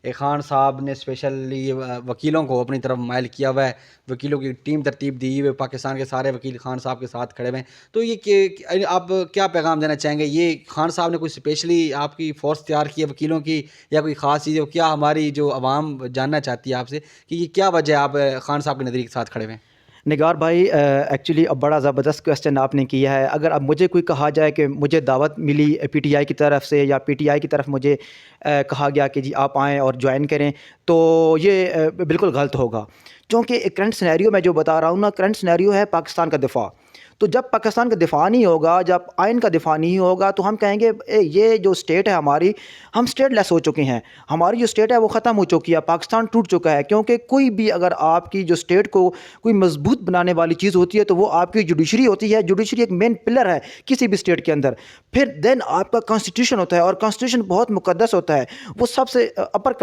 خان صاحب نے اسپیشلی وکیلوں کو اپنی طرف مائل کیا ہوا ہے، وکیلوں کی ٹیم ترتیب دی ہوئی ہے، پاکستان کے سارے وکیل خان صاحب کے ساتھ کھڑے ہوئے ہیں. تو یہ کہ آپ کیا پیغام دینا چاہیں گے؟ یہ خان صاحب نے کوئی اسپیشلی آپ کی فورس تیار کی ہے وکیلوں کی، یا کوئی خاص چیز ہے؟ کیا ہماری جو عوام جاننا چاہتی ہے آپ سے کہ یہ کیا وجہ ہے آپ خان صاحب کے نظریے کے ساتھ کھڑے ہوئے ہیں؟ نگار بھائی، ایکچولی اب بڑا زبردست کویسچن آپ نے کیا ہے. اگر اب مجھے کوئی کہا جائے کہ مجھے دعوت ملی پی ٹی آئی کی طرف سے، یا پی ٹی آئی کی طرف مجھے کہا گیا کہ جی آپ آئیں اور جوائن کریں، تو یہ بالکل غلط ہوگا. چونکہ کرنٹ سنیریو میں جو بتا رہا ہوں نا، کرنٹ سنیریو ہے پاکستان کا دفاع. تو جب پاکستان کا دفاع نہیں ہوگا، جب آئین کا دفاع نہیں ہوگا، تو ہم کہیں گے یہ جو اسٹیٹ ہے ہماری، ہم اسٹیٹ لیس ہو چکے ہیں. ہماری جو اسٹیٹ ہے وہ ختم ہو چکی ہے، پاکستان ٹوٹ چکا ہے. کیونکہ کوئی بھی اگر آپ کی جو اسٹیٹ کو کوئی مضبوط بنانے والی چیز ہوتی ہے تو وہ آپ کی جوڈیشری ہوتی ہے. جوڈیشری ایک مین پلر ہے کسی بھی اسٹیٹ کے اندر. پھر دین آپ کا کانسٹیٹیوشن ہوتا ہے، اور کانسٹیٹیوشن بہت مقدس ہوتا ہے، وہ سب سے اپر